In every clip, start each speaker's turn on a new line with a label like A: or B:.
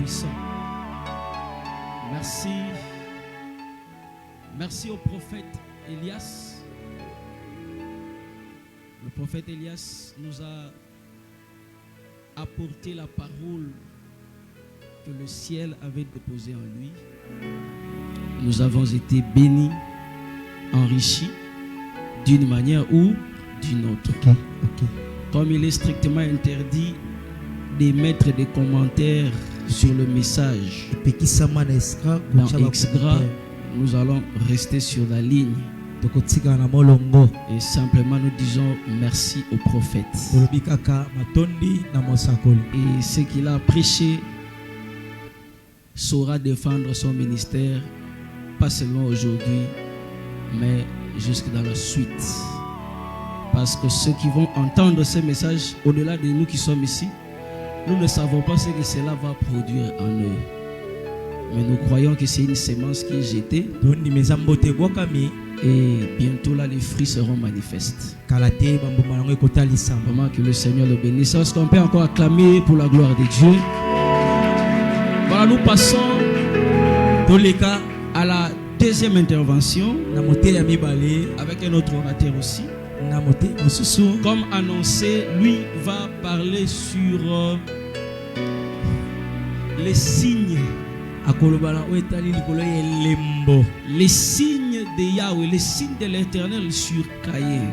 A: Tout-Puissant. Merci. Merci au prophète Elias. Le prophète Elias nous a apporté la parole que le ciel avait déposée en lui. Nous avons été bénis, enrichis d'une manière ou d'une autre. Comme il est strictement interdit d'émettre des commentaires sur le message dans Xgra, nous allons rester sur la ligne et simplement nous disons merci au prophète. Et ce qu'il a prêché saura défendre son ministère, pas seulement aujourd'hui, mais jusque dans la suite. Parce que ceux qui vont entendre ce message, au-delà de nous qui sommes ici, nous ne savons pas ce que cela va produire en eux. Mais nous croyons que c'est une semence qui est jetée. Et bientôt là, les fruits seront manifestes. Vraiment que le Seigneur le bénisse. Est-ce qu'on peut encore acclamer pour la gloire de Dieu? Voilà, nous passons à la deuxième intervention avec un autre orateur aussi. Comme annoncé, lui va parler sur les signes. Les signes de Yahweh, les signes de l'Éternel sur Caïn.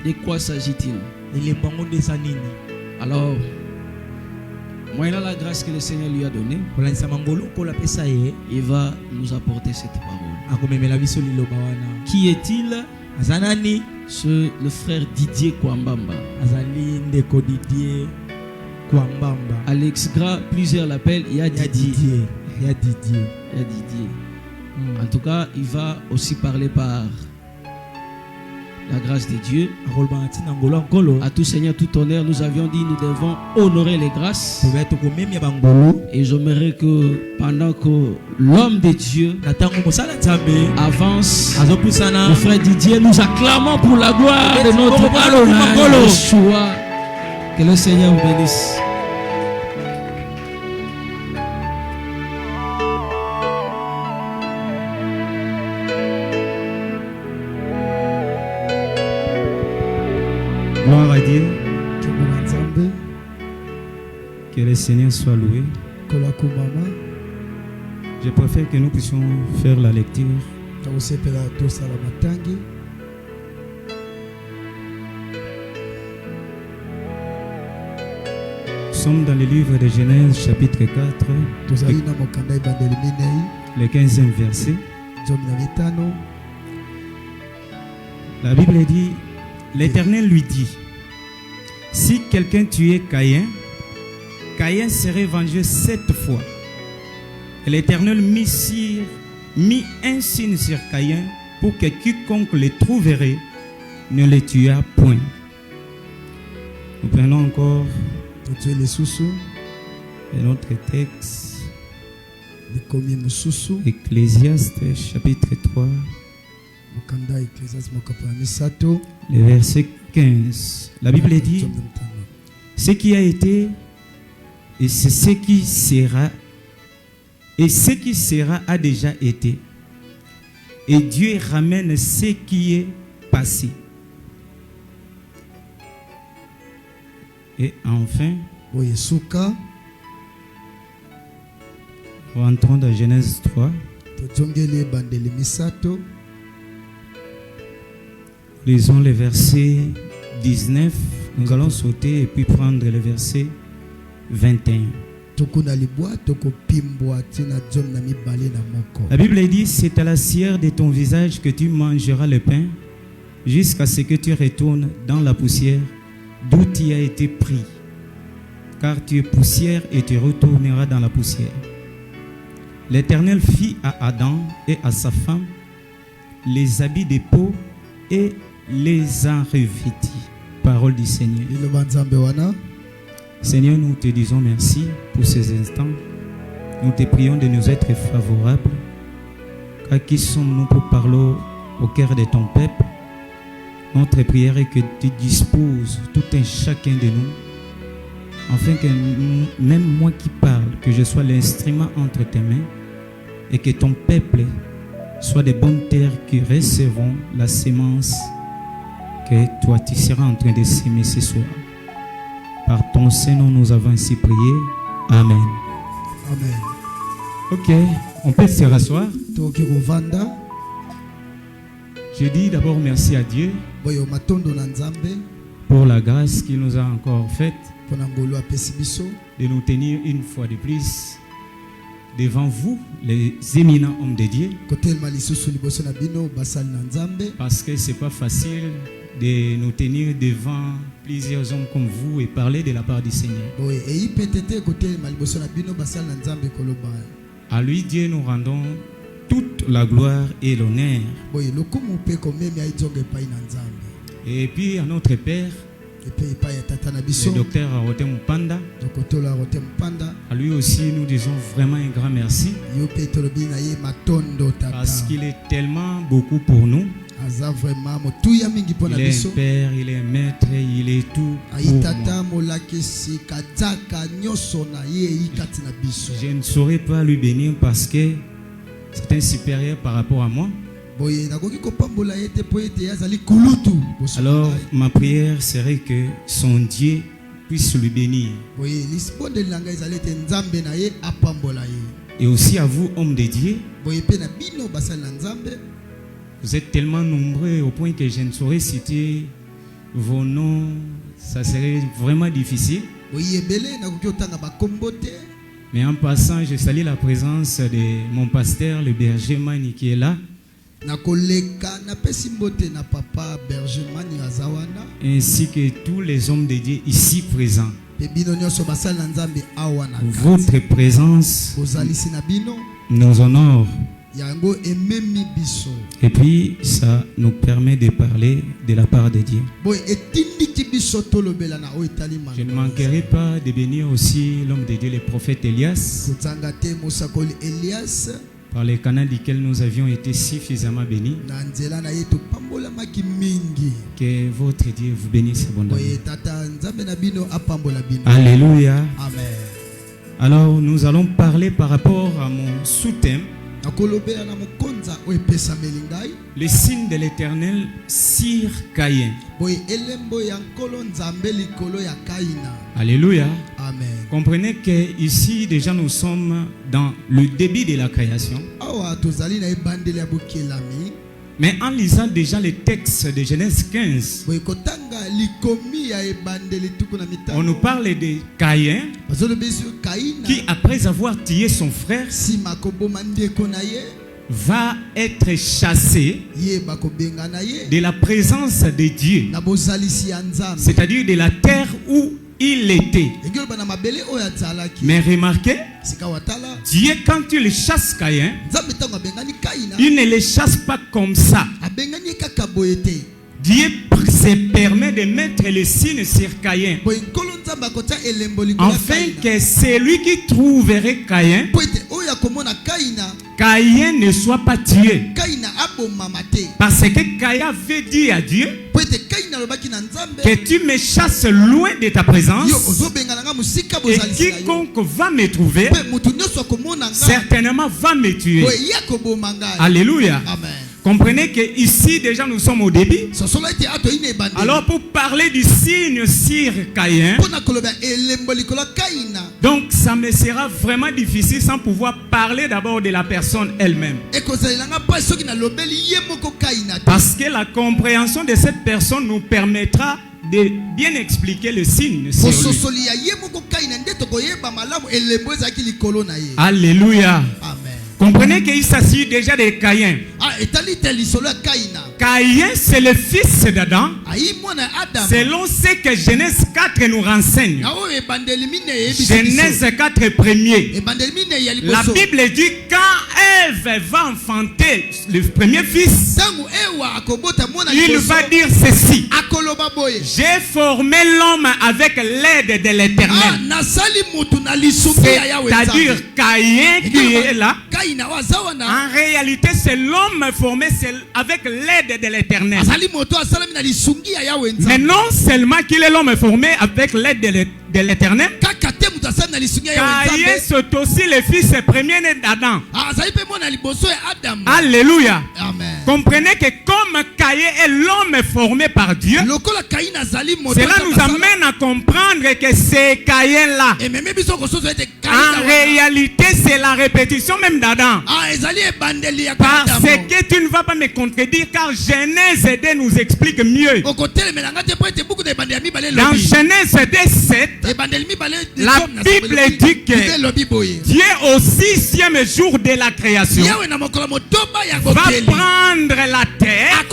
A: De quoi s'agit-il? Alors, moyennant la grâce que le Seigneur lui a donnée, il va nous apporter cette parole. Qui est-il? C'est le frère Didier Kwambamba. À l'Xgra, plusieurs l'appellent Didier. En tout cas, il va aussi parler par la grâce de Dieu. À tout Seigneur, tout honneur, nous avions dit nous devons honorer les grâces. Et j'aimerais que pendant que l'homme de Dieu avance, le frère Didier, nous acclamons pour la gloire de notre Adonai Yeshua. Que le Seigneur vous bénisse.
B: Gloire à Dieu. Que le Seigneur soit loué. Je préfère que nous puissions faire la lecture. Nous sommes dans le livre de Genèse chapitre 4, le 15e verset. La Bible dit, l'Éternel lui dit, si quelqu'un tuait Caïn, Caïn serait vengé 7 fois. Et l'Éternel mit un signe sur Caïn pour que quiconque le trouverait ne le tuât point. Nous prenons encore et notre texte, Ecclésiaste chapitre 3, le verset 15. La Bible dit, ce qui a été et c'est ce qui sera, et ce qui sera a déjà été, et Dieu ramène ce qui est passé. Et enfin, rentrons dans Genèse 3. Lisons le verset 19. Nous allons sauter et puis prendre le verset 21. La Bible dit, c'est à la cire de ton visage que tu mangeras le pain, jusqu'à ce que tu retournes dans la poussière d'où tu as été pris, car tu es poussière et tu retourneras dans la poussière. L'Éternel fit à Adam et à sa femme les habits de peau et les en revêtit. Parole du Seigneur. Seigneur, nous te disons merci pour ces instants. Nous te prions de nous être favorables, car qui sommes-nous pour parler au cœur de ton peuple? Notre prière est que tu disposes tout un chacun de nous afin que même moi qui parle, que je sois l'instrument entre tes mains et que ton peuple soit des bonnes terres qui recevront la sémence que toi tu seras en train de s'aimer ce soir. Par ton Saint-Nom, nous avons ainsi prié. Amen.
C: Amen.
B: Ok, on peut se rasseoir.
C: Toki kovanda.
B: Je dis d'abord merci à Dieu
C: Boyo matondo na Nzambe.
B: pour la grâce qu'il nous a encore faite
C: Pona ngolo apesi biso.
B: de nous tenir une fois de plus devant vous, les éminents hommes de Dieu,
C: Kotelema lisusu liboso na bino basali na Nzambe.
B: parce que c'est pas facile de nous tenir devant plusieurs hommes comme vous et parler de la part du Seigneur.
C: Boye eyi petete kotelema liboso na bino basali na Nzambe koloba.
B: À lui, Dieu, nous rendons toute la gloire et l'honneur.
C: Boye lokumu pe komemi aizonge pai na Nzambe.
B: Et puis à notre Père,
C: Epe pai ya tata na
B: le
C: biso.
B: docteur Arote Mupanda,
C: Dokotola rote mpanda.
B: à lui aussi nous disons vraiment un grand merci
C: Yo pe tolobi na ye matondo tata.
B: parce qu'il est tellement beaucoup pour nous.
C: Aza vraiment motuya mingi pona
B: Il est
C: biso.
B: un père, il est un maître, il est tout pour
C: Ayi
B: moi.
C: tata molakisi kazaka nyoso na ye ikati na biso.
B: Je ne saurais pas lui bénir parce que c'est un supérieur par rapport à moi.
C: Boye nakoki kopambola ye te po ete azali kulutu. Boso
B: Alors
C: na ye.
B: ma prière serait que son Dieu puisse lui bénir.
C: Boye lisbonde langa ezali ete Nzambe na ye apambola ye.
B: Et aussi à vous, hommes de Dieu,
C: Boye pe na bino basali na Nzambe.
B: vous êtes tellement nombreux au point que je ne saurais citer vos noms. Ça serait vraiment difficile.
C: Boye ebele nakoki otanga bakombo te.
B: Mais en passant, je salue la présence de mon pasteur, le berger Mani, qui est là,
C: Nakoleka napesi mbote na papa Bergemani azawana.
B: ainsi que tous les hommes de Dieu ici présents.
C: Pe bino nyonso basali na Nzambe awa na kati.
B: Votre présence
C: Bozalisi na bino.
B: nous honore.
C: Yango ememi biso.
B: Et puis, ça nous permet de parler de la part de Dieu.
C: Boye etindiki biso tolobela na oitali
B: Je ne
C: manga.
B: manquerai pas de bénir aussi l'homme de Dieu, le prophète Elias,
C: Kotanga te mosakoli Elias.
B: par les canaux duquel nous avions été suffisamment bénis.
C: Na nzela na ye topambolamaki mingi.
B: Que votre Dieu vous bénisse abondamment.
C: Boye tata Nzambe na bino apambola bino.
B: Alléluia.
C: Amen.
B: Alors, nous allons parler par rapport à mon sous-thème,
C: Nakolobela na mokonza oyo epesameli ngai.
B: le signe de l'Éternel sur Caïn.
C: Boye elembo ya nkolo Nzambe likolo ya Kaina.
B: Alléluia.
C: Amen.
B: Comprenez que ici déjà nous sommes dans le début de la création.
C: Awa tozali na ebandeli ya bokelami.
B: Mais en lisant déjà les textes de Genèse 15,
C: Boye kotanga likomi ya ebandeli tuku na
B: on
C: mitano.
B: nous parle de Caïn
C: Bazolobi sur Kaina.
B: qui, après avoir tué son frère,
C: Sima koboma ndeko na ye.
B: va être chassé
C: Ye bakobenga na ye.
B: de la présence de Dieu,
C: Na bozalisi ya Nzambe.
B: c'est-à-dire de la terre où il était.
C: Engelo bana mabele oyo azalaki.
B: Mais remarquez,
C: Sika watala.
B: Dieu, quand il chasse Caïn,
C: Nzambe tango abengani Kaina.
B: il ne le chasse pas comme ça.
C: Abengani kaka boye te.
B: Dieu se permet de mettre le signe sur Caïn,
C: Boye nkolo Nzambe akotia elembo likolo ya
B: afin
C: Kaina.
B: que celui qui trouverait Caïn,
C: Po ete oyo akomona Kaina.
B: Caïn ne soit pas tué.
C: Kaina abomama te.
B: Parce que Caïn avait dit à Dieu
C: Po ete Kaina alobaki na Nzambe.
B: que tu me chasses loin de ta présence
C: Yo ozobengana nga musika
B: et
C: bozalisi na yo.
B: quiconque va me trouver
C: Pe mutu nyonso akomona nga.
B: certainement va me tuer.
C: Boye ye akoboma ngai.
B: Alléluia.
C: Amen.
B: Comprenez que ici déjà nous sommes au début.
C: Sosolo ete ato ine ebandeli.
B: Alors pour parler du signe sur Caïn,
C: Pona koloba elembo likolo ya Kaina.
B: donc ça me sera vraiment difficile sans pouvoir parler d'abord de la personne elle-même.
C: Ekozalela nga pa soki na lobeli ye moko Kaina te.
B: Parce que la compréhension de cette personne nous permettra de bien expliquer le signe sur lui.
C: Pososoli ya ye moko Kaina nde tokoyeba malamu elembo ezalaki likolo na ye.
B: Alléluia.
C: Amen.
B: Comprenez qu'il s'agit déjà de Caïn.
C: Ah, etali te lisolo ya Kaina.
B: Caïn, c'est le fils d'Adam,
C: Ayi mwana Adam.
B: selon ce que Genèse 4 nous renseigne.
C: Na oyo ebandeli mine eyebisa biso.
B: Genèse 4 premier.
C: Ebandeli mine ya
B: La
C: liboso.
B: Bible dit quand Ève va enfanter le premier fils,
C: Tangu ewa akobota mwana
B: il
C: liboso.
B: va dire ceci:
C: Akoloba boye.
B: j'ai formé l'homme avec l'aide de
C: Ah,
B: l'Éternel.
C: nasali mutu na lisuki ya Yahweh.
B: C'est-à-dire Caïn qui est là, En réalité, c'est l'homme formé avec l'aide de l'Éternel. Mais non seulement qu'il est l'homme formé avec l'aide de l'Éternel, Caïn c'est aussi le fils premier-né d'Adam. Alléluia.
C: Amen.
B: Comprenez que comme Caïn est l'homme formé par Dieu, cela nous amène à comprendre que c'est Caïn-là. En réalité, c'est la répétition même d'Adam. Parce que tu ne vas pas me contredire, car Genèse 2 nous explique mieux. Dans Genèse 2:7, la Bible dit que Dieu au 6e jour de la création va prendre la terre,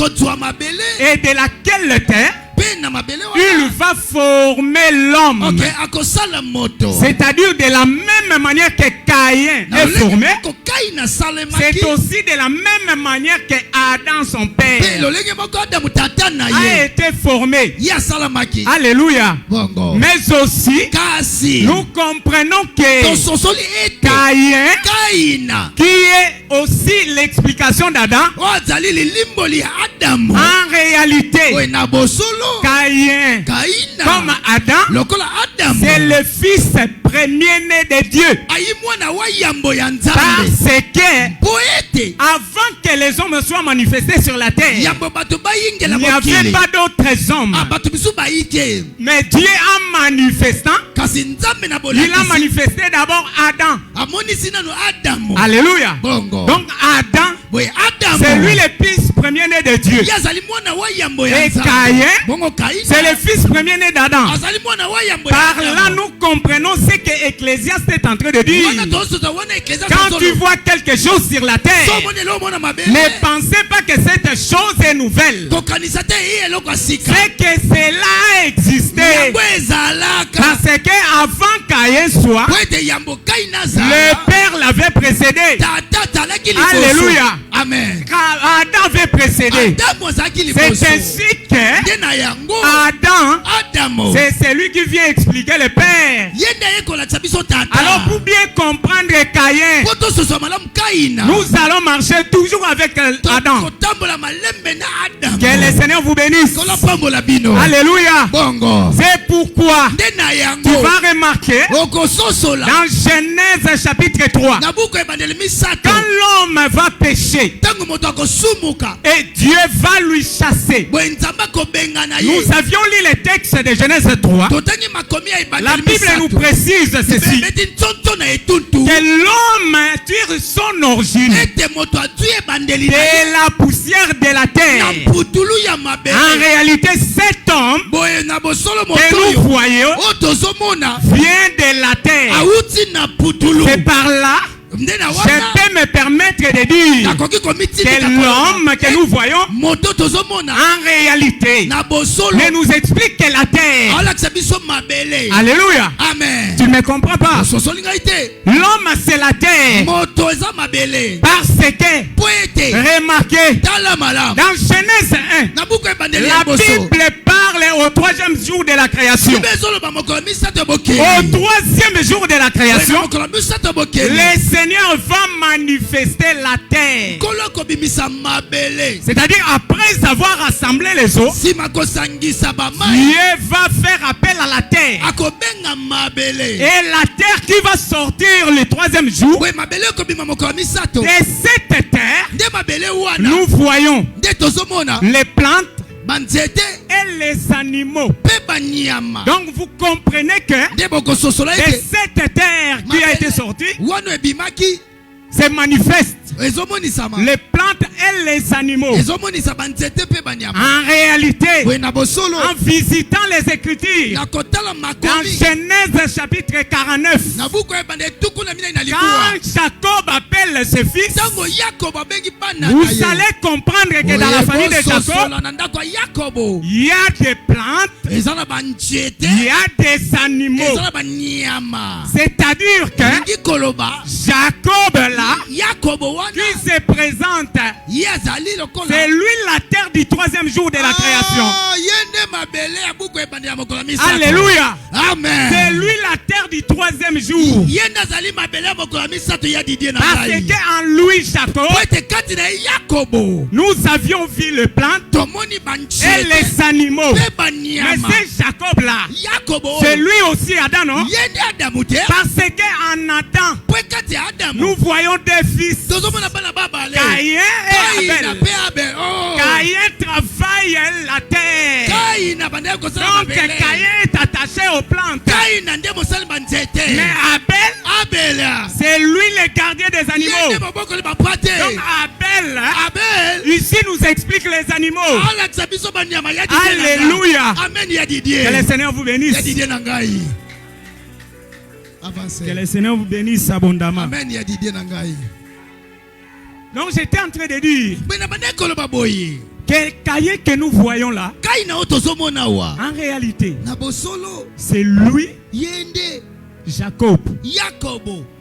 B: et de laquelle terre il va former l'homme. C'est-à-dire de la même manière que Caïn est formé, c'est aussi de la même manière que Adam son père a été formé. Alléluia. Mais aussi nous comprenons que Caïn, qui est aussi l'explication d'Adam, en réalité Caïn, comme Adam, c'est le fils premier-né de Dieu. Parce que avant que les hommes soient manifestés sur la terre, il n'y avait pas d'autres hommes. Mais Dieu en manifestant, il a manifesté d'abord Adam. Alléluia. Donc Adam, c'est lui le fils premier-né de Dieu. Et Caïn, c'est le fils premier-né d'Adam. Par là, nous comprenons ce que Ecclésiaste est en train de dire. Quand tu vois quelque chose sur la terre, ne pensez pas que cette chose est nouvelle. C'est que cela a existé. Parce que avant Caïn soit, le père l'avait précédé. Alléluia.
C: Amen.
B: Adam avait précédé. C'est ainsi que Adam, c'est celui qui vient expliquer le Père. Alors pour bien comprendre Caïn, nous allons marcher toujours avec Adam. Que le Seigneur vous bénisse. Alléluia. C'est pourquoi tu vas remarquer dans Genèse chapitre 3, quand l'homme va pécher et Dieu va lui chasser. Nous avions lu les textes de Genèse 3. La Bible nous précise ceci, que l'homme tire son origine de la poussière de la terre. En réalité, cet homme que nous voyons vient de la terre. C'est par là je peux me permettre de dire que l'homme que nous voyons en réalité ne nous explique que la terre. Alléluia.
C: Amen.
B: Tu ne me comprends pas? L'homme c'est la terre. Parce que, remarquez, dans Genèse 1, la Bible parle au 3e jour de la création. Au 3e jour de la création, les Seigneur va manifester la terre. C'est-à-dire après avoir rassemblé les eaux, Dieu va faire appel à la terre. Et la terre qui va sortir le 3e jour, de cette terre, nous voyons les plantes et les animaux. Donc vous comprenez que de cette terre qui a été sortie se manifeste les plantes et les animaux. En réalité, en visitant les Écritures, dans Genèse chapitre 49, quand Jacob appelle ses fils, vous allez comprendre que dans la famille de Jacob, il y a des plantes, il y a des animaux. C'est-à-dire que Jacob là, qui se présente, c'est lui la terre du 3e jour de la création.
D: Alléluia.
C: Amen.
D: C'est lui la terre du troisième jour. Parce qu'en lui, Jacob, nous avions vu les plantes et les animaux. Mais c'est Jacob là. C'est lui aussi Adam, non? Parce qu'en Adam, nous voyons des fils. Caïn et Abel. Caïn travaille la terre. Donc Caïn est attaché aux plantes. Mais Abel, c'est lui le gardien des animaux. Donc Abel, ici nous explique les animaux. Alléluia. Que le Seigneur vous bénisse. Que le Seigneur vous bénisse abondamment.
C: Amen.
D: Donc j'étais en train de dire que Caïn que nous voyons là, en réalité, c'est lui, Jacob.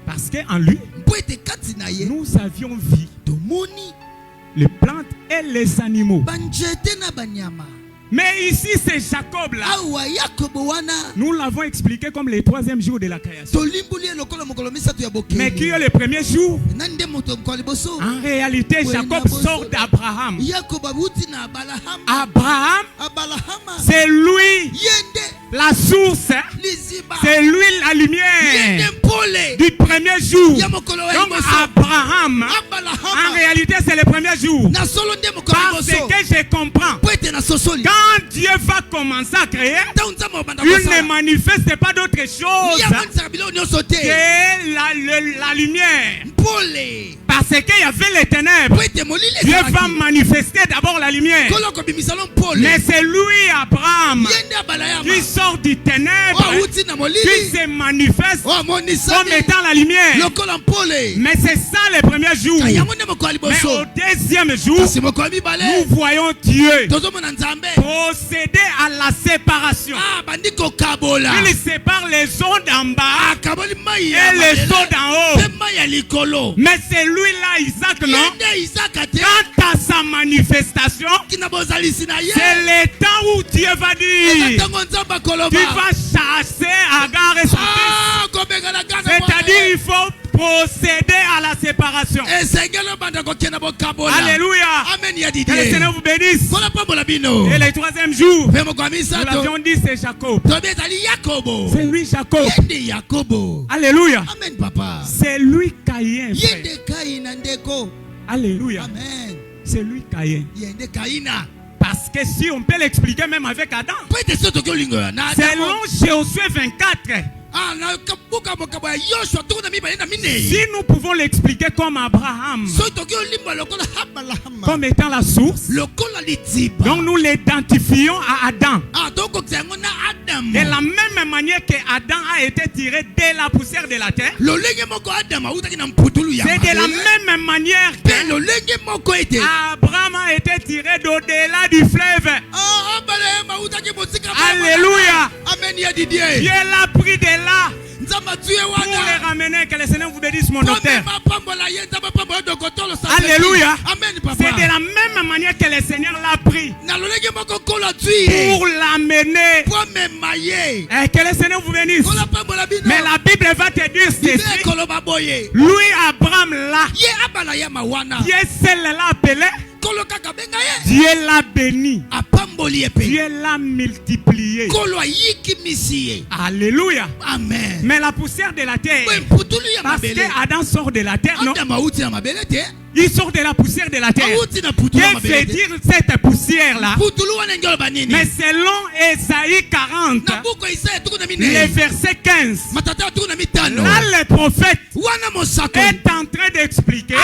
D: Parce qu'en lui, nous avions vu les plantes et les animaux. Mais ici c'est Jacob là. Nous l'avons expliqué comme le troisième jour de la création. Mais qui est le premier jour? En réalité, Jacob sort d'Abraham. Abraham, c'est lui la source. C'est lui la lumière du premier jour. Donc Abraham, en réalité c'est le premier jour. Parce que je comprends. Quand Dieu va commencer à créer, il ne manifeste pas d'autre chose que la lumière. Parce qu'il y avait les ténèbres. Dieu va manifester d'abord la lumière. Mais c'est lui, Abraham, qui sort du ténèbre, qui se manifeste comme étant la lumière. Mais c'est ça le premier jour. Mais au deuxième jour, nous voyons Dieu procéder à la séparation. Il sépare les eaux d'en bas et les eaux d'en haut. Mais c'est lui là, Isaac, non? Quant à sa manifestation, c'est le temps où Dieu va dire tu vas chasser Agar et son fils. C'est-à-dire il faut procéder à la séparation. Alléluia. Que le Seigneur vous bénisse. Et le troisième jour, nous l'avions dit, c'est Jacob. C'est lui Jacob. Alléluia. C'est lui Caïn. Alléluia. C'est lui Caïn. Parce que si on peut l'expliquer même avec Adam, selon Josué 24, si nous pouvons l'expliquer comme Abraham, comme étant la source, donc nous l'identifions à Adam. De la même manière que Adam a été tiré de la poussière de la terre, c'est de la même manière que Abraham a été tiré d'au-delà du fleuve. Alléluia. Dieu l'a pris de là pour les ramener. Que le Seigneur vous bénisse, mon docteur. Alléluia. C'est de la même manière que le Seigneur l'a pris pour l'amener. Et que le Seigneur vous bénisse. Mais la Bible va te dire ceci. Lui, Abraham là, Dieu seul l'a appelé, Dieu l'a béni, Dieu l'a multiplié. Alléluia.
C: Amen.
D: Mais la poussière de la terre, parce que Adam sort de la terre, non? Il sort de la poussière de la terre. Que veut dire cette poussière-là? Mais selon Ésaïe 40, le verset 15, là le prophète est en train d'expliquer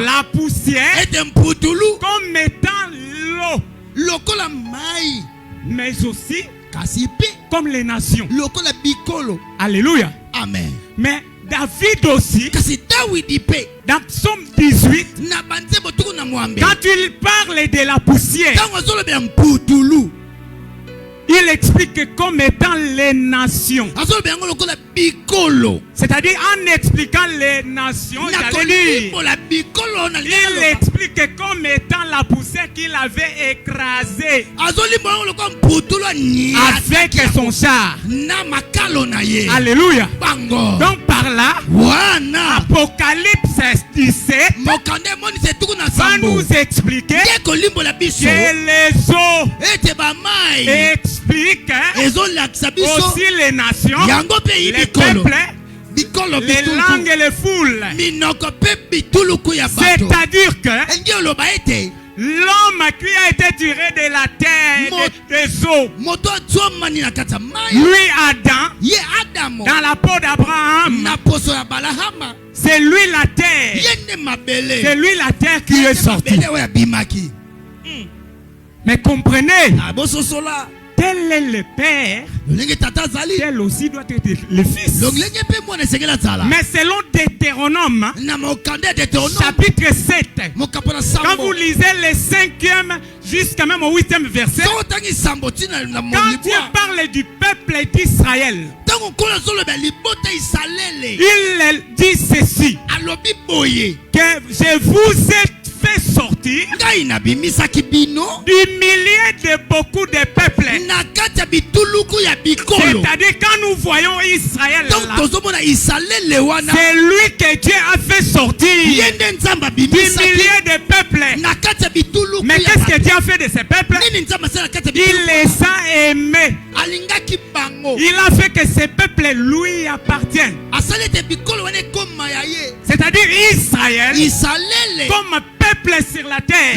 D: la poussière comme étant l'eau, mais aussi comme les nations. Alléluia.
C: Amen.
D: Mais David aussi, dans Psaume 18, quand il parle de la poussière, il explique que comme étant les nations. C'est-à-dire en expliquant les nations, il explique comme étant la poussière qu'il avait écrasée avec son char. Alléluia. Donc par là, Apocalypse 17 va nous expliquer que les eaux expliquent aussi les nations, les peuples, les langues et les foules. C'est-à-dire que l'homme qui a été tiré de la terre, des eaux, lui Adam, dans la peau d'Abraham, c'est lui la terre. C'est lui la terre qui est sortie. Mais comprenez, tel est le père, tel aussi doit être le fils. Mais selon Deutéronome, chapitre 7, quand vous lisez le 5e jusqu'à même au 8e verset, quand Dieu parle du peuple d'Israël, il dit ceci, que je vous ai fait sortir du milieu de beaucoup de peuples. C'est-à-dire quand nous voyons Israël là, c'est lui que Dieu a fait sortir du milieu de peuples. Mais qu'est-ce que Dieu a fait de ces peuples? Il les a aimés. Il a fait que ces peuples lui appartiennent. C'est-à-dire Israël comme peuple sur la terre,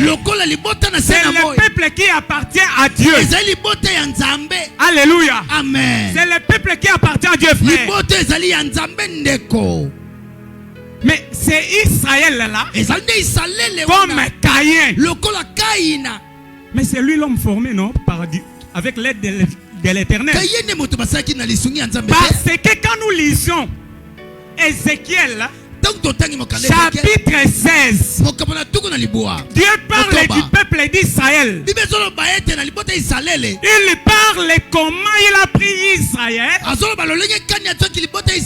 D: c'est le peuple qui appartient à Dieu. Alléluia.
C: Amen.
D: C'est le peuple qui appartient à Dieu, frère. Mais c'est Israël là, comme Caïn. Mais c'est lui l'homme formé, non, avec l'aide de l'Éternel. Parce que quand nous lisons Ézéchiel chapitre 16, Dieu parle du peuple d'Israël. Il parle comment il a pris Israël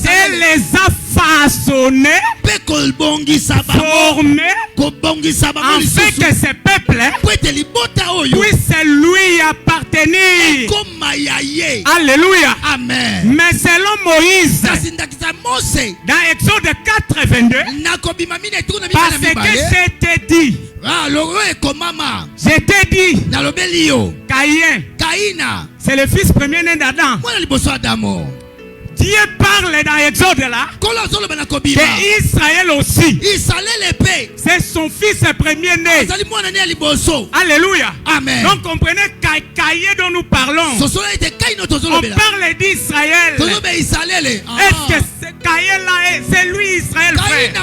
D: et les a façonnés, formés, afin que ces peuples puissent lui appartenir. Alléluia.
C: Amen.
D: Mais selon Moïse, dans Exode 4, 22, parce que je t'ai dit, Caïn, c'est le fils premier-né d'Adam. Dieu parle dans Exode là que Israël aussi, c'est son fils premier-né. Alléluia.
C: Amen.
D: Donc comprenez Caïn dont nous parlons. On parle d'Israël. Est-ce que Caïn là, c'est lui Israël, frère?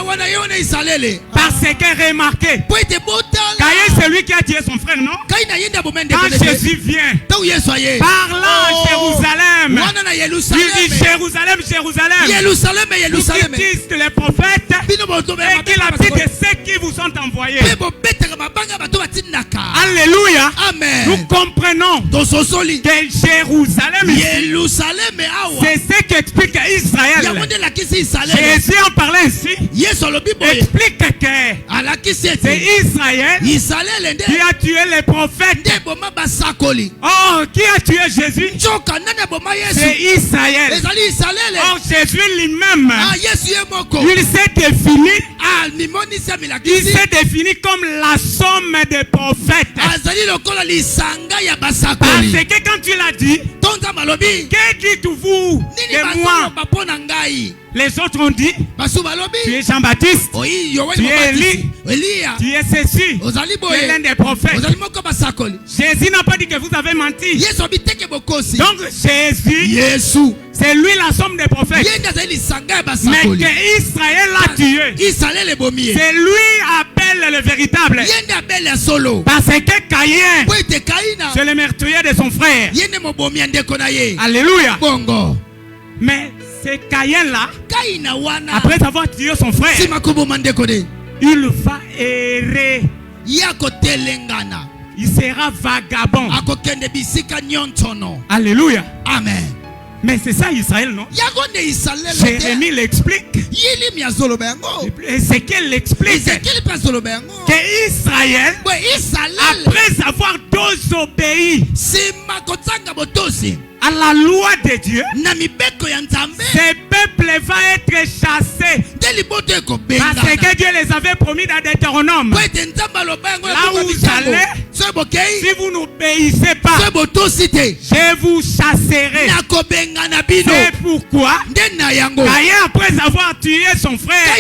D: Parce que remarquez, Caïn c'est lui qui a tué son frère, non? Quand Jésus vient, parlant à Jérusalem, il dit Jérusalem, vous qui dites les prophètes, et qu'il a dit de ceux qui vous sont envoyés. Alléluia.
C: Amen.
D: Nous comprenons que Jérusalem, c'est ce qu'explique Israël. Jésus en parlait ici, explique que c'est Israël qui a tué les prophètes. Oh, qui a tué Jésus? C'est Israël. Or Jésus lui-même, il s'est défini, comme la somme des prophètes. Parce que quand tu l'as dit, que dites-vous de moi? Les autres ont dit, tu es Jean-Baptiste, tu es Élie, tu es ceci, tu es l'un des prophètes. Jésus n'a pas dit que vous avez menti. Donc Jésus, c'est lui la somme des prophètes. Mais que Israël l'a tué, c'est lui appelle le véritable. Parce que Caïn, c'est le meurtrier de son frère. Alléluia. Mais c'est Caïn là, après avoir tué son frère, il va errer. Il sera vagabond. Alléluia.
C: Amen.
D: Mais c'est ça Israël, non? Jérémie l'explique. Ézéchiel l'explique. Que Israël, après avoir désobéi à la loi de Dieu, ce peuple va être chassé. Parce que Dieu les avait promis dans Deutéronome. Là où vous allez, si vous n'obéissez pas, je vous chasserai. C'est pourquoi Caïn, après avoir tué son frère,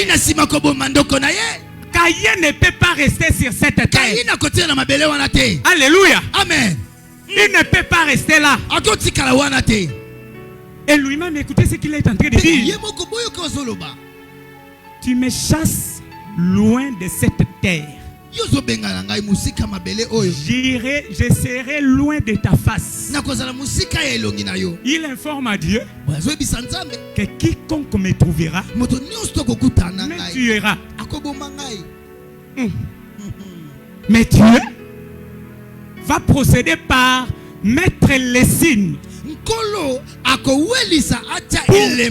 D: Caïn ne peut pas rester sur cette terre. Alléluia.
C: Amen.
D: Il ne peut pas rester là. Et lui-même, écoutez ce qu'il est en train de dire. Tu me chasses loin de cette terre. Je serai loin de ta face. Il informe à Dieu que quiconque me trouvera me tuera. Mais Dieu va procéder par mettre les signes pour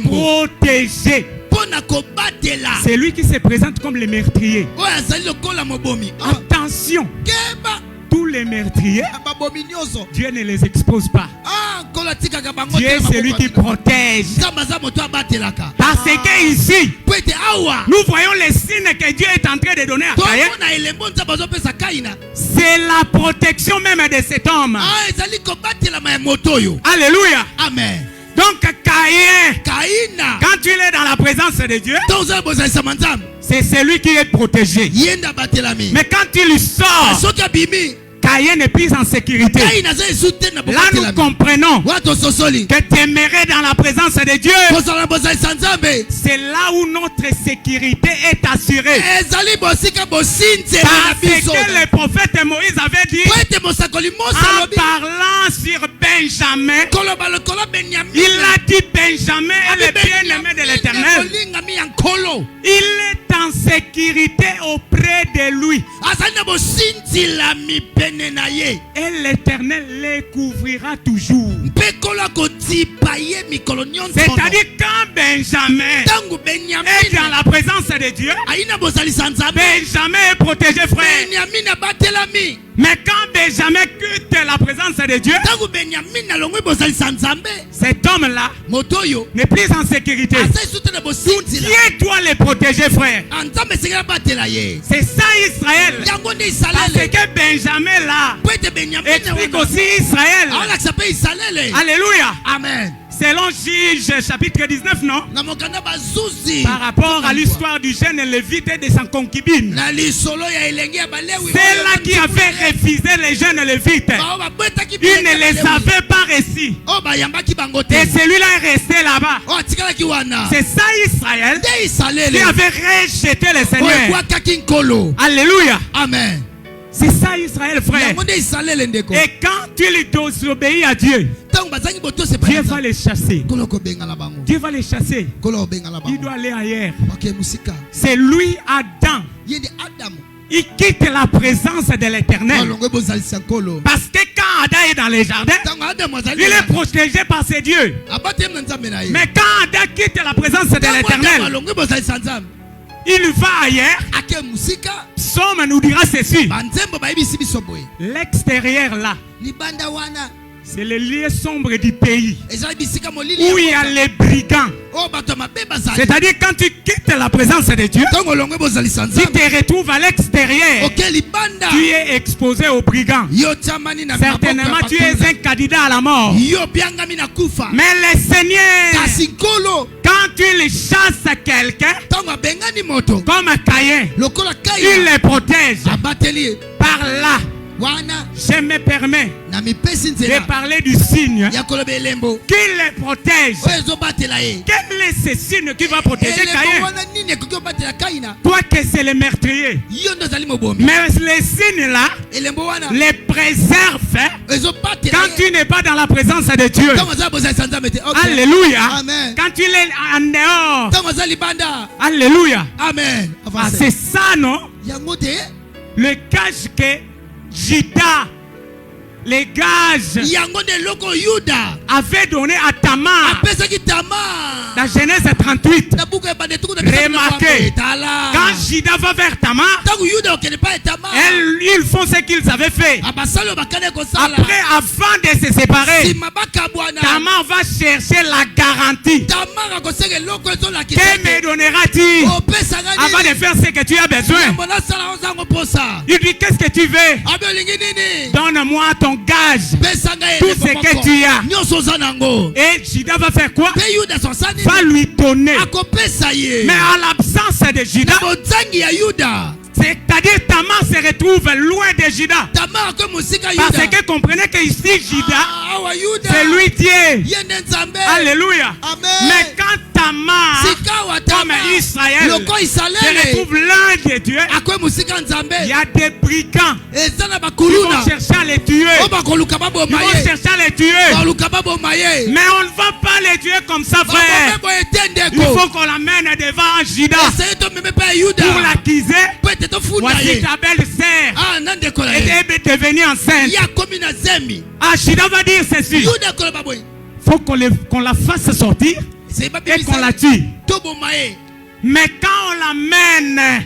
D: protéger. C'est lui qui se présente comme le meurtrier. Attention, tous les meurtriers, Dieu ne les expose pas. Dieu est celui qui protège. Parce que ici, nous voyons les signes que Dieu est en train de donner à Caïn. C'est la protection même de cet homme. Alléluia.
C: Amen.
D: Donc Caïn, quand il est dans la présence de Dieu, c'est celui qui est protégé. Mais quand il sort, Caïn n'est plus en sécurité. Là nous comprenons que t'aimerais dans la présence de Dieu. C'est là où notre sécurité est assurée. Parce que le prophète Moïse avait dit, en parlant sur Benjamin, il a dit Benjamin est le bien-aimé de l'Éternel. Il est en sécurité auprès de lui. Et l'Éternel les couvrira toujours. C'est-à-dire quand Benjamin est dans la présence de Dieu, Benjamin est protégé, frère. Mais quand Benjamin quitte la présence de Dieu, cet homme-là n'est plus en sécurité. Qui doit les protéger, frère? C'est ça Israël. Parce que Benjamin là explique aussi Israël. Alléluia.
C: Amen.
D: Selon Juge chapitre 19, non? Par rapport à l'histoire du jeune Lévite et de sa concubine. C'est là qui avait refusé les jeunes Lévites. Il ne les avait pas reçus. Et celui-là est resté là-bas. C'est ça Israël qui avait rejeté le Seigneur. Alléluia.
C: Amen.
D: C'est ça Israël, frère. Et quand il désobéit à Dieu, Dieu va les chasser. Dieu va les chasser. Il doit aller ailleurs. C'est lui, Adam. Il quitte la présence de l'Éternel. Parce que quand Adam est dans les jardins, il est protégé par ses dieux. Mais quand Adam quitte la présence de l'Éternel, il va ailleurs. Psaume nous dira ceci. L'extérieur là, c'est le lieu sombre du pays où il y a les brigands. C'est-à-dire quand tu quittes la présence de Dieu, tu te retrouves à l'extérieur, tu es exposé aux brigands. Certainement tu es un candidat à la mort. Mais le Seigneur, quand il chasse quelqu'un comme Caïn, il les protège. Par là, je me permets de parler du signe qui les protège. Quel est ce signe qui va protéger Caïn? Quoique c'est le meurtrier. Mais les signes là les préservent quand tu n'es pas dans la présence de Dieu. Alléluia. Quand tu es en dehors. Alléluia.
C: Amen.
D: C'est ça, non? Le cache que Judas les gages avaient donné à Tamar dans Genèse 38. Remarquez, quand Juda va vers Tamar, ils font ce qu'ils avaient fait. Après, avant de se séparer, Tamar va chercher la garantie. Que me donneras-tu avant de faire ce que tu as besoin? Il dit, qu'est-ce que tu veux? Donne-moi ton gage, tout ce que tu as. Et Juda va faire quoi? Va lui donner. Mais à l'absence de Juda, c'est-à-dire Tamar se retrouve loin de Juda. Parce que comprenez que ici Juda, c'est lui Dieu. Alléluia. Mais quand Tamar, comme Israël, se retrouve loin de Dieu, il y a des brigands qui vont chercher à les tuer. Ils vont chercher à les tuer. Mais on ne va pas les tuer comme ça, frère. Il faut qu'on l'amène devant Juda pour l'accuser. Voici ta belle-sœur est devenue enceinte. Ah, Juda va dire ceci. Il faut qu'on la fasse sortir et qu'on la tue. Mais quand on l'amène,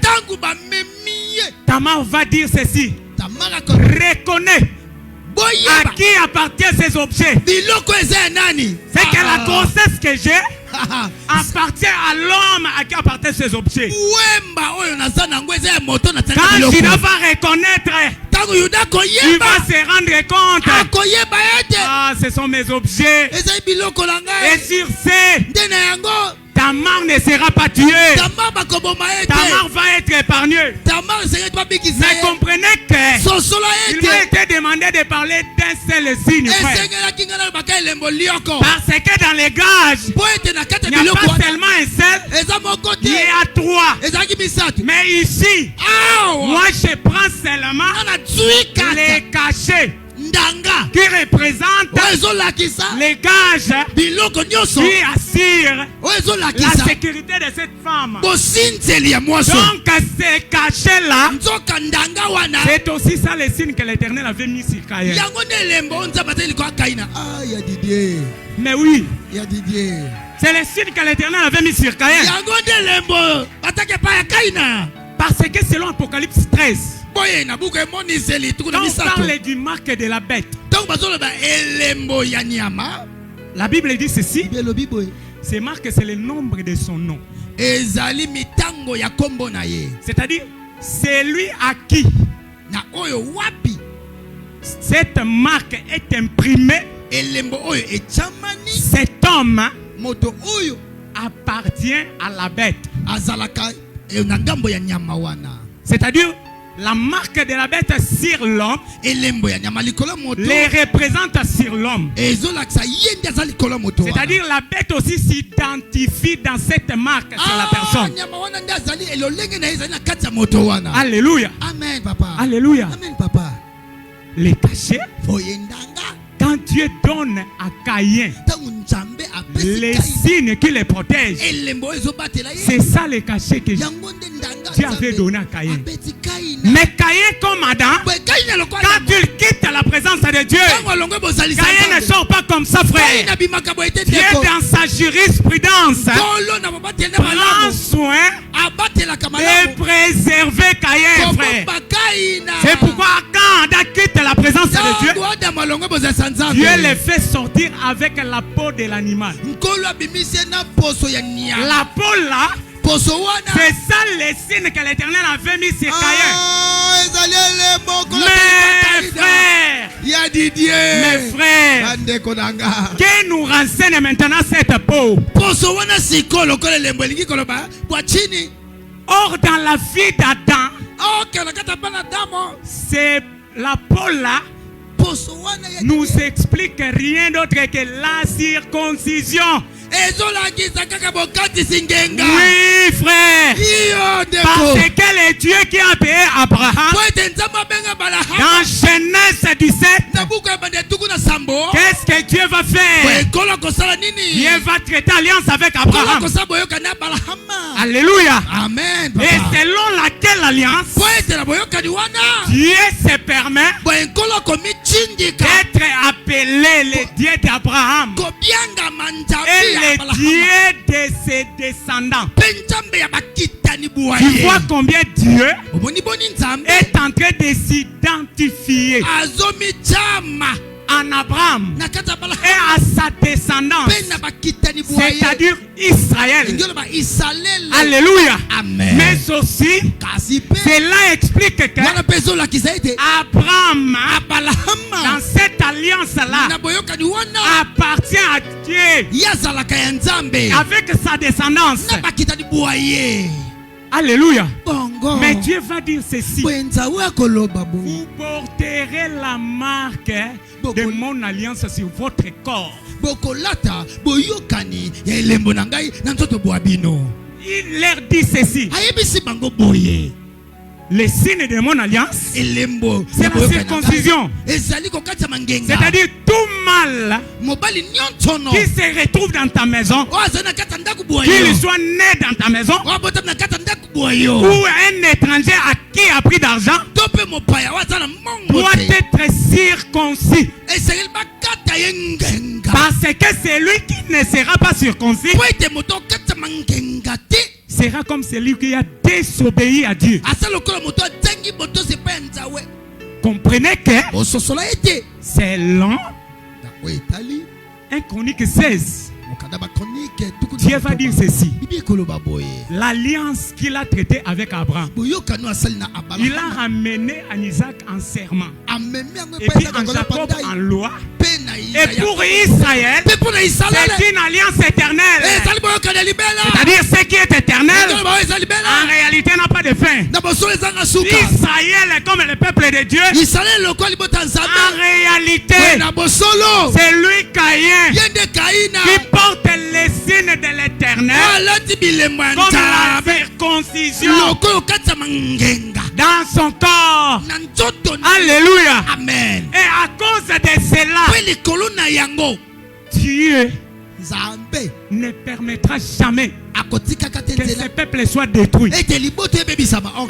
D: Tamar va dire ceci. Reconnais à qui appartiennent ces objets. C'est que la grossesse que j'ai appartient à l'homme à qui appartiennent ces objets. Quand Juda va reconnaître, il va se rendre compte. Ah, ce sont mes objets. Et sur ce, Tamar ne sera pas tué. Tamar va être épargné. Mais comprenez que il m'a été demandé de parler d'un seul signe, frère. Parce que dans les gages, il n'y a pas seulement un seul, il y a trois. Mais ici, moi je prends seulement les cachets qui représentent les gages qui assurent la sécurité de cette femme. Donc ces cachets-là, c'est aussi ça le signe que l'Éternel avait mis sur Caïn. Mais oui, c'est le signe que l'Éternel avait mis sur Caïn. Parce que selon Apocalypse 13, quand on parle du marque de la bête, la Bible dit ceci. C'est marque, c'est le nombre de son nom. C'est-à-dire, c'est lui à qui cette marque est imprimée. Cet homme appartient à la bête. C'est-à-dire, la marque de la bête sur l'homme les représente sur l'homme. C'est-à-dire la bête aussi s'identifie dans cette marque sur la personne. Alléluia.
C: Amen, papa.
D: Alléluia.
C: Amen, papa.
D: Les cachets, quand Dieu donne à Caïn les signes qui les protègent, c'est ça les cachets que Dieu avait donné à Caïn. Mais Caïn comme Adam, quand il quitte la présence de Dieu, Caïn ne sort pas comme ça, frère. Dieu dans sa jurisprudence prend soin de préserver Caïn, frère. C'est pourquoi quand Adam quitte la présence de Dieu, Dieu les fait sortir avec la peau de l'animal. La peau là, c'est ça les signes que l'Éternel avait mis sur Caïn. Mes frères, qui nous renseigne maintenant cette peau? Or dans la vie d'Adam, c'est la peau là nous explique rien d'autre que la circoncision. Oui, frère. Parce que le Dieu qui a payé Abraham dans Genèse 17, qu'est-ce que Dieu va faire? Dieu va traiter alliance avec Abraham. Alléluia.
C: Amen.
D: Et selon laquelle telle alliance, Dieu se permet d'être appelé le Dieu d'Abraham et le Dieu de ses descendants. Tu vois combien Dieu est en train de s'identifier en Abraham et à sa descendance, c'est-à-dire Israël. Alléluia.
C: Amen.
D: Mais aussi, cela explique que Abraham, dans cette alliance-là, appartient à Dieu avec sa descendance. Alléluia. Mais Dieu va dire ceci: vous porterez la marque de mon alliance sur votre corps. Il leur dit ceci: le signe de mon alliance, c'est la circoncision. C'est-à-dire tout mal qui se retrouve dans ta maison, qu'il soit né dans ta maison, ou un étranger à qui a pris d'argent, doit être circoncis. Parce que celui qui ne sera pas circoncis sera comme celui qui a désobéi à Dieu. Comprenez que c'est lent. 1 Chronique 16. Dieu va dire ceci: l'alliance qu'il a traitée avec Abraham, il a ramené en Isaac en serment, et puis en Jacob en loi, et pour Israël c'est une alliance éternelle. C'est-à-dire ce qui est éternel en réalité n'a pas de fin. Israël, comme le peuple de Dieu, en réalité c'est lui Caïn qui porte les signes de l'éternel, comme la circoncision dans son corps. Alléluia.
C: Amen.
D: Et à cause de cela, Dieu ne permettra jamais que ce peuple soit détruit.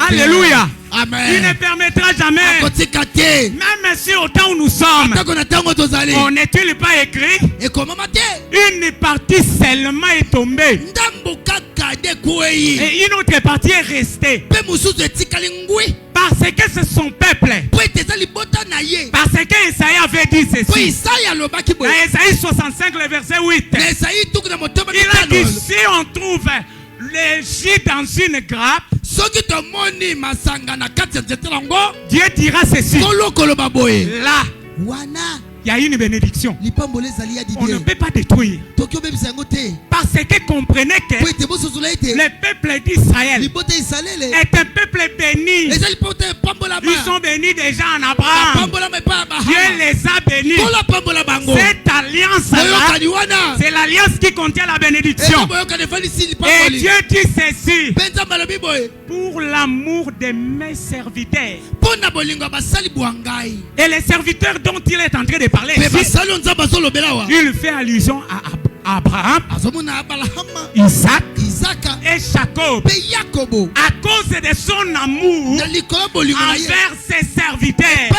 D: Alléluia.
C: Amen.
D: Il ne permettra jamais, même si au temps où nous sommes, on n'est-il pas écrit, une partie seulement est tombée et une autre partie est restée, parce que c'est son peuple. Parce que Isaïe avait dit ceci dans Isaïe 65 le verset 8. Il a dit: si on trouve les gîtes dans une grappe, Dieu dira ceci: là, il y a une bénédiction. On ne peut pas détruire. Parce que comprenez que le peuple d'Israël est un peuple béni. Ils sont bénis déjà en Abraham. Dieu les a bénis. Cette alliance-là, c'est l'alliance qui contient la bénédiction. Et Dieu dit ceci: pour l'amour de mes serviteurs. Et les serviteurs dont il est en train de parler ici, il fait allusion à Abraham, Isaac et Jacob. À cause de son amour envers ses serviteurs,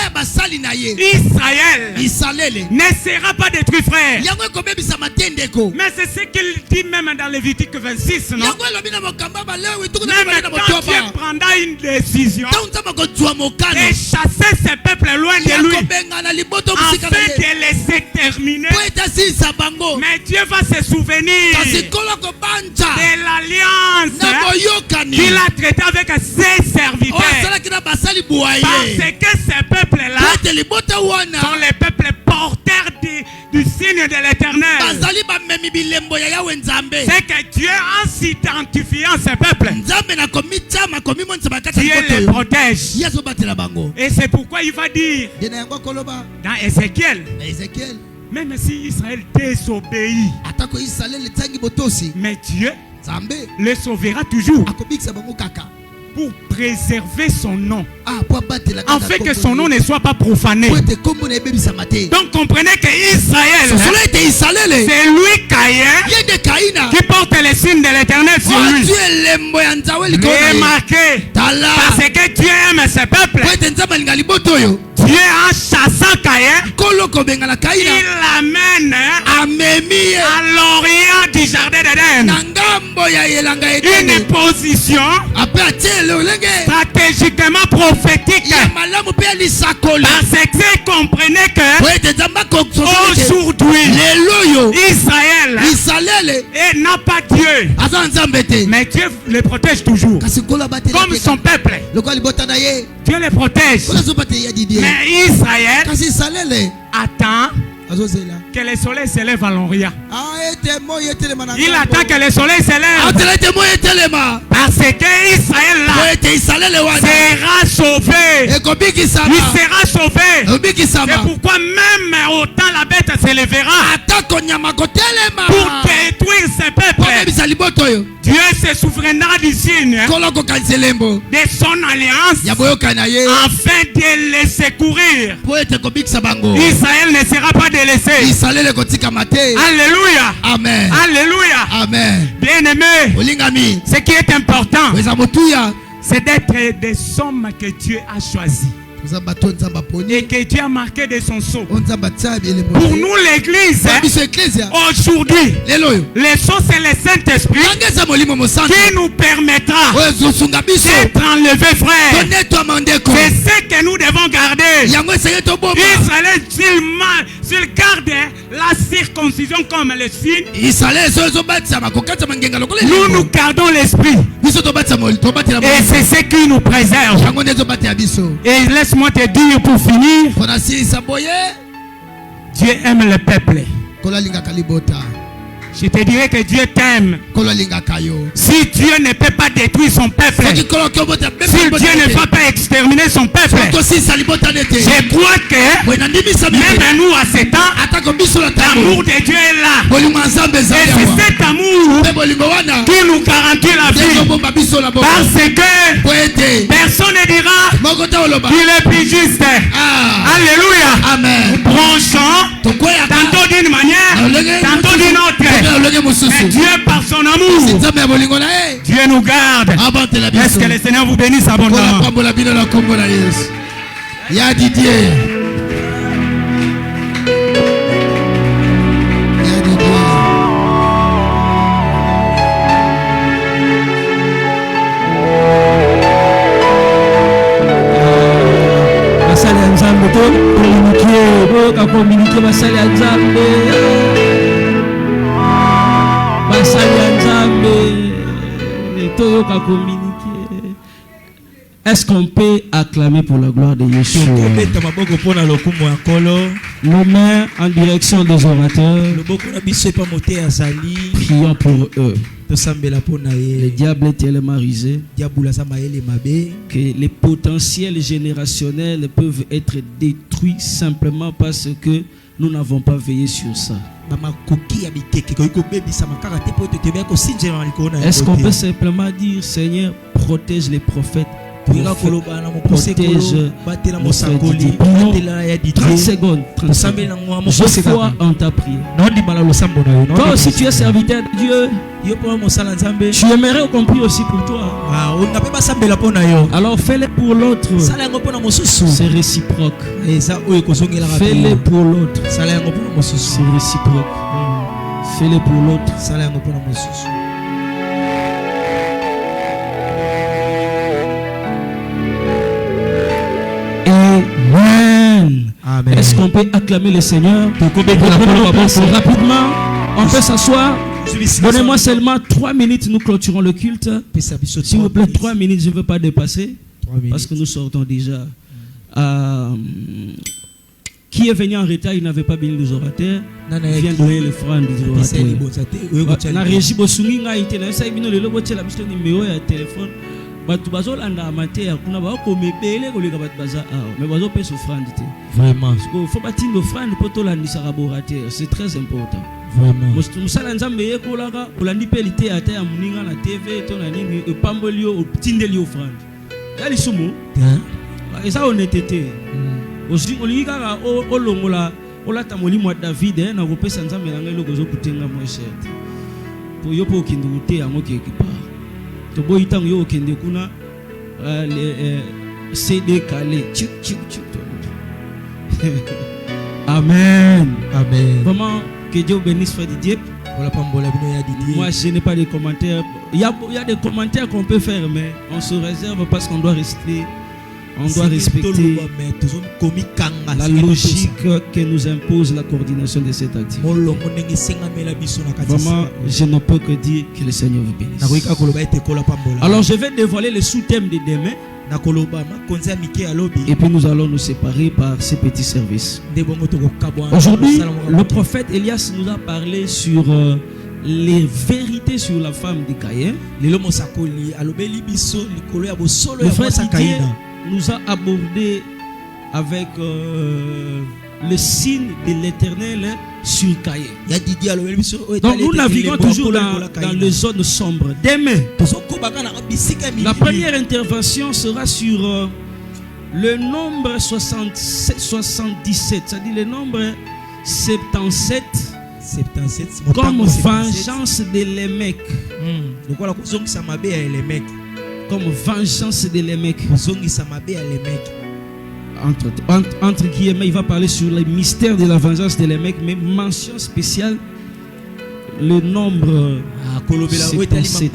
D: Israël ne sera pas détruit, frère. Mais c'est ce qu'il dit même dans Lévitique 26, non? Même quand Dieu prendra une décision et chasser ses peuples loin de lui, afin de les exterminer, mais Dieu va se souvenir de l'alliance qu'il a traitée avec ses serviteurs. Parce que ces peuples-là sont les peuples porteurs du signe de l'éternel. C'est que Dieu, en s'identifiant ces peuples, Dieu les protège. Et c'est pourquoi il va dire dans Ézéchiel, même si Israël désobéit, mais Dieu le sauvera toujours. pour préserver son nom, afin que son nom ne soit pas profané. Donc comprenez que Israël, c'est lui Caïn qui porte les signes de l'Éternel sur lui. Remarquez, parce que Dieu aime ses peuples, Dieu en chassant Caïn, il l'amène à l'orient du jardin d'Éden. Une position stratégiquement prophétique. Parce qu'il comprenait que aujourd'hui Israël n'a pas Dieu, mais Dieu le protège toujours comme son peuple. Dieu le protège. Mais Israël attend que le soleil se lève à l'Orient. Il attend que le soleil se lève. Parce que Israël là sera sauvé. Il sera sauvé. C'est pourquoi même autant la bête se lèvera pour détruire ses peuples. Dieu se souviendra du signe de son alliance afin de les secourir. Israël ne sera pas délaissé. Alléluia.
C: Amen.
D: Alléluia.
C: Amen.
D: Bien-aimé, ce qui est important, c'est d'être des hommes que Dieu a choisis et que Dieu a marqué de son sceau. Pour nous l'église, aujourd'hui, le sceau c'est le Saint-Esprit qui nous permettra d'être enlevés, frère. C'est ce que nous devons garder. Israël, s'il garde la circoncision comme le signe, nous gardons l'esprit. Et c'est ce qui nous préserve. Et laisse-moi te dire pour finir, Dieu aime le peuple. Je te dirais que Dieu t'aime. Si Dieu ne peut pas détruire son peuple, si Dieu ne va pas exterminer son peuple, je crois que même nous à ce temps, l'amour de Dieu est là. Et c'est cet amour qui nous garantit la vie. Parce que personne ne dira qu'il est plus juste. Alléluia. Nous branchons tantôt d'une manière, tantôt d'une autre. Mais Dieu par son amour, Dieu nous garde. Est-ce que le Seigneur vous bénisse abondamment?
A: Est-ce qu'on peut acclamer pour la gloire de Yeshua? Nos mains en direction des orateurs. Prions pour eux. Le diable est tellement rusé que les potentiels générationnels peuvent être détruits simplement parce que nous n'avons pas veillé sur ça. Est-ce qu'on peut simplement dire, Seigneur, protège les prophètes, protège mon frère Didier. 30 secondes. Je crois en ta prière. Toi aussi tu es serviteur de Dieu. Tu aimerais y compris aussi pour toi. Alors fais-le pour l'autre. C'est réciproque. Fais-le pour l'autre. C'est réciproque. Fais-le pour l'autre. Amen. Est-ce qu'on peut acclamer le Seigneur? Rapidement, on peut s'asseoir. Donnez-moi seulement 3 minutes, nous clôturons le culte. S'il vous plaît, 3 minutes, je ne veux pas dépasser. Parce que nous sortons déjà. Qui est venu en retard, il n'avait pas béni les orateurs. Il vient donner le franc des orateurs. La régie Bosungi a été là. Ça, il vient de le numéro de téléphone. Vraiment. C'est très important. Vraiment. Musala nzambe yekolaka olandi pe lité ata ya muninga na TV to na nini epamboli o tindeli offrande. Ya lisumu. Eza honnêteté. Aussi olingi kaka olongola olata molimo ya David na kopesa nzambe na ngai lokozo kutenga mo cher. Po yo po kindu te yango quelque part. To boyi tango yo kende kuna CD calé. Amen. Amen. Vraiment, que Dieu bénisse Frère Didier. Moi, je n'ai pas de commentaires. Il y a des commentaires qu'on peut faire, mais on se réserve parce qu'on doit rester. On doit respecter la logique que nous impose la coordination de cette activité. Vraiment, je ne peux que dire que le Seigneur vous bénisse. Alors, je vais dévoiler le sous-thème de demain. Et puis nous allons nous séparer par ces petits services. Aujourd'hui, le prophète Elias nous a parlé sur les vérités sur la femme de Caïn. Le frère Didier nous a abordé avec le signe de l'Éternel sur Caïn. Donc nous naviguons toujours dans les zones sombres. Demain, la première intervention sera sur le nombre 77, c'est-à-dire le nombre 77 comme vengeance de l'Émec. Comme vengeance de l'Émec. Entre guillemets, il va parler sur les mystères de la vengeance de l'Émec, mais mention spéciale le nombre 77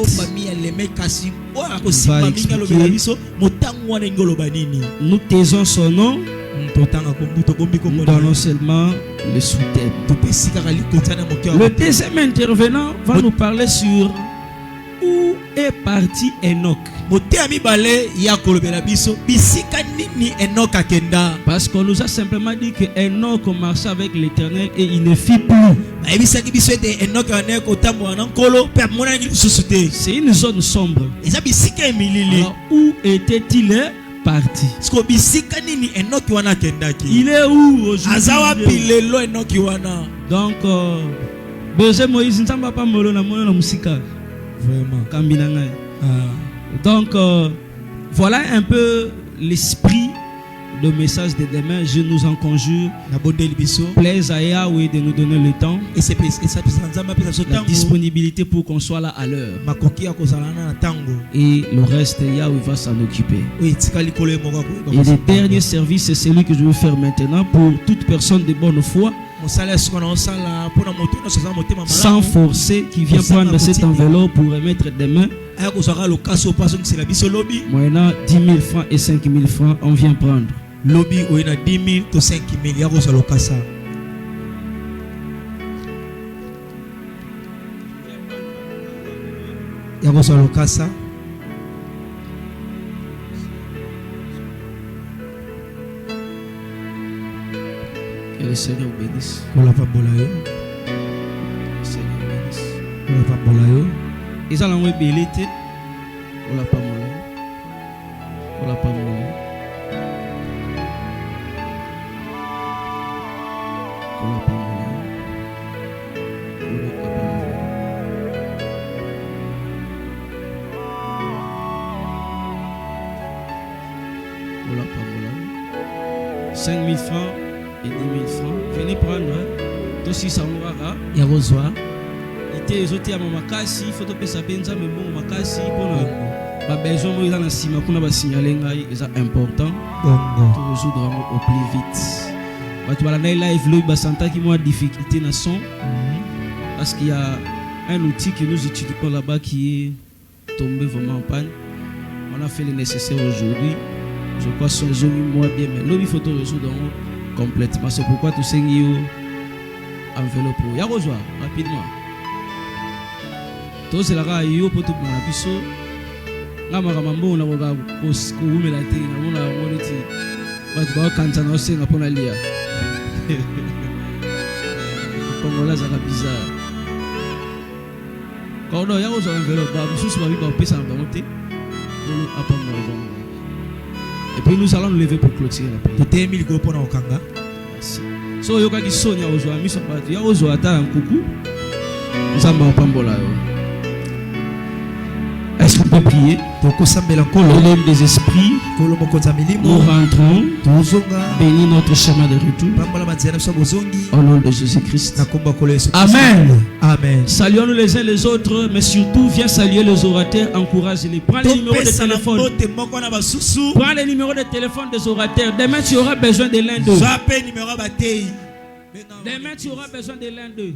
A: va expliquer. Nous taisons son nom, nous donnons seulement le sous-thème. Le deuxième intervenant va nous parler sur où est parti Enoch. Parce qu'on nous a simplement dit que Enoch marchait avec l'Éternel et il ne fit plus. C'est une zone sombre. Alors où était-il parti? Il est où aujourd'hui? Donc Moïse n'samba pas molo na mono na musika. Vraiment. Donc voilà un peu l'esprit de message de demain. Je nous en conjure. Plaise à Yahweh de nous donner le temps, la disponibilité pour qu'on soit là à l'heure. Et le reste, Yahweh va s'en occuper. Et le dernier service, c'est celui que je vais faire maintenant pour toute personne de bonne foi, sans forcer, qui vient prendre cette enveloppe pour remettre demain. Moyennant 10 000 francs et 5 000 francs, on vient prendre.
E: Lobby ou 10 000 to 5 000 yakosa lokasa. Yakosa lokasa.
A: Que le Seigneur bénisse.
E: Kola pambolayo.
A: Seigneur bénisse.
E: Kola pambolayo.
A: Ils allons me beliter. Kola pambolayo. Kola pambolayo. Kola pambolayo. 5 000 francs et 10 000 francs. Venez prendre. Tosi samouara.
E: Yarozwa.
A: Ite ezote ya makasi. Il faut que ça benza mais bon makasi pour ba besoin mo na sima kuna ba signaler ngai est important. Pour résoudre au plus vite. Tu vas aller live le basanta qui moi difficulté na son. Parce qu'il y a un outil que nous utilisons là-bas qui est tombé vraiment en panne. On a fait le nécessaire aujourd'hui. Je crois que son zoom moi bien, mais l'objet photo résoudre complètement. C'est pourquoi tout c'est enveloppe pour ya rejoindre rapidement. Tout c'est la ra yo pour tout na biso. Na makamambo na ko umela te na mona moneti. Ba tu ba kanta na osenga pona lia. Congolais ça bizarre. Quand on y a aux enveloppes, et puis nous allons nous lever pour clôturer la prière. So yoka ki sonya ozwa miso patu ya ozwa ata coucou Est-ce qu'on peut prier? L'élève des esprits, nous rentrons, bénis notre chemin de retour. Au nom de Jésus-Christ. Amen.
E: Amen.
A: Saluons-nous les uns les autres, mais surtout, viens saluer les orateurs, encourage-les. Prends les numéros de téléphone. Prends les numéros de téléphone des orateurs. Demain, tu auras besoin de l'un d'eux. Demain, tu auras besoin de l'un d'eux.